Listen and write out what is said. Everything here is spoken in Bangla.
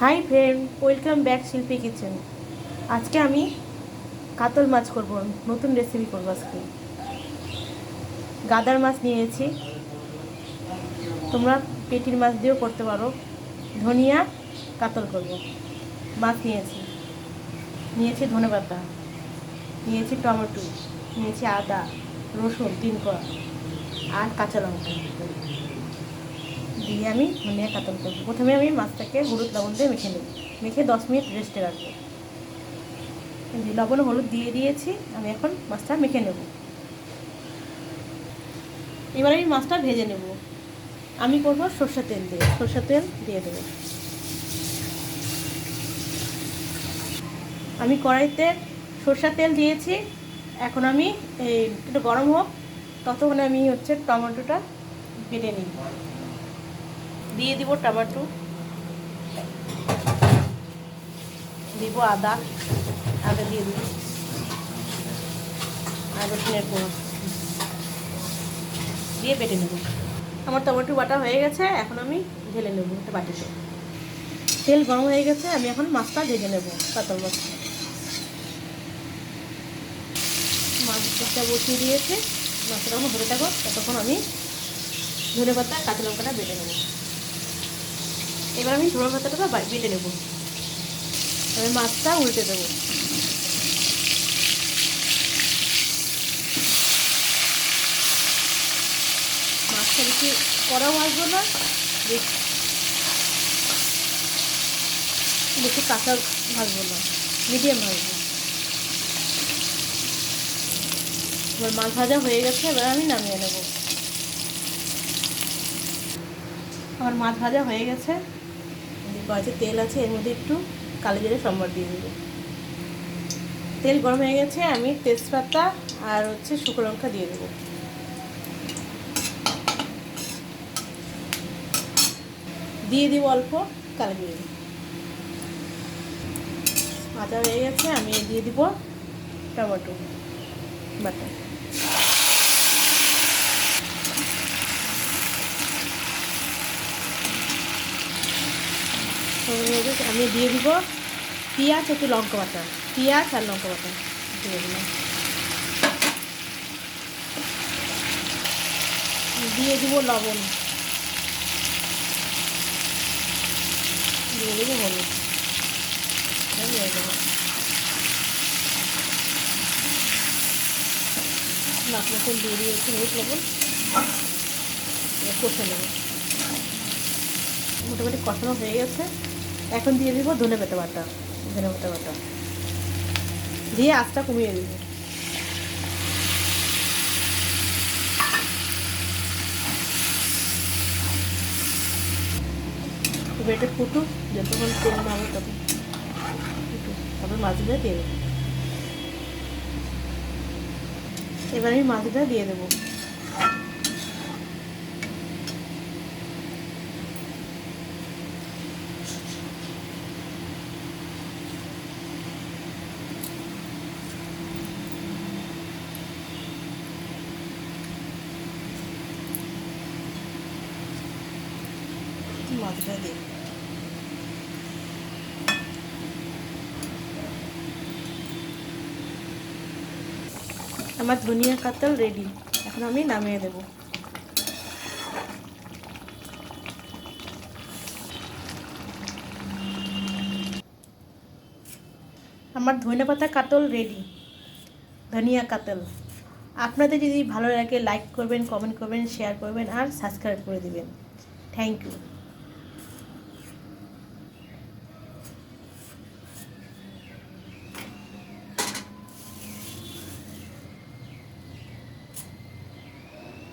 হাই ফ্রেন্ড, ওয়েলকাম ব্যাক শিল্পী কিচেন। আজকে আমি কাতল মাছ করব, নতুন রেসিপি করব। আজকে গাদার মাছ নিয়েছি, তোমরা পেটির মাছ দিয়েও করতে পারো। ধনিয়া কাতল করব। মাছ নিয়েছি, ধনেপাতা নিয়েছি, টমেটো নিয়েছি, আদা রসুন 3 কোয়া আর কাঁচা লঙ্কা দিয়ে আমি ধনিয়া কাতল করবো। প্রথমে আমি মাছটাকে হলুদ লবণ দিয়ে মেখে নেব, মেখে 10 মিনিট রেস্টে রাখবো। লবণ হলুদ দিয়ে দিয়েছি, আমি এখন মাছটা মেখে নেব। এবার আমি মাছটা ভেজে নেব। আমি করব সরষের তেল দিয়ে, সরষের তেল দিয়ে দেবো। আমি কড়াইতে সরষের তেল দিয়েছি। এখন আমি একটু গরম হোক, ততক্ষণে আমি টমেটোটা কেটে নিই। দিয়ে দিব টমেটো, দিব আদা দিয়ে দিব আর রসুনের গুঁড়ো দিয়ে বেটে নেব। আমার টমেটো বাটা হয়ে গেছে, এখন আমি ঢেলে নেব একটা বাটিতে। তেল গরম হয়ে গেছে, আমি এখন মাছটা ভেজে নেব। কাতল মাছটা বসিয়ে দিয়েছে, মাছটা যখন ধরে থাকো ততক্ষণ আমি ধনেপাতা কাঁচা লঙ্কাটা বেটে নেব। এবার আমি ধনেপাতাটা বেটে নেব, আমি মাছটা উল্টে দেবো। মাছটা বেশি কড়াও ভাজবো না, বেশি কাঁচা ভাজবো না, মিডিয়াম ভাজবো। এবার মাছ ভাজা হয়ে গেছে, এবার আমি নামিয়ে নেব। আমার মাছ ভাজা হয়ে গেছে, কড়াইতে তেল আছে, এর মধ্যে একটু কালো জিরে সম্বার দিয়ে দেবো। তেল গরম হয়ে গেছে, আমি তেজপাতা আর শুকনো লঙ্কা দিয়ে দেবো। দিয়ে দিব অল্প কালো জিরে। ভাজা হয়ে গেছে, আমি দিয়ে দিব টমেটো বাটা। আমি দিয়ে দিব পেঁয়াজ, একটু লঙ্কা বাটা, পেঁয়াজ আর লঙ্কা বাটা দিয়ে দিলাম। দিয়ে দিব লবণ, দিয়ে দেবো হলুদ, দিয়ে দেবো মতন দিয়ে দিয়েছি হলুদ লবণ, কষে নেব। মোটামুটি কষানো হয়ে গেছে, এখন দিয়ে দিব ধনেপাতা বাটা, দিয়ে আঁচটা কমিয়ে দিব। এবার এটা ফুটুক, যতক্ষণ তেল না হবে তখন ফুটুক, তারপর মাছগুলো দিয়ে দেবো। এবার আমি মাছটা দিয়ে দেবো। মাছটা দিয়ে আমার ধনিয়া কাতল রেডি, এখন আমি নামিয়ে দেব। আমার ধনেপাতা কাতল রেডি, ধনিয়া কাতল। আপনাদের যদি ভালো লাগে লাইক করবেন, কমেন্ট করবেন, শেয়ার করবেন আর সাবস্ক্রাইব করে দিবেন। Thank you.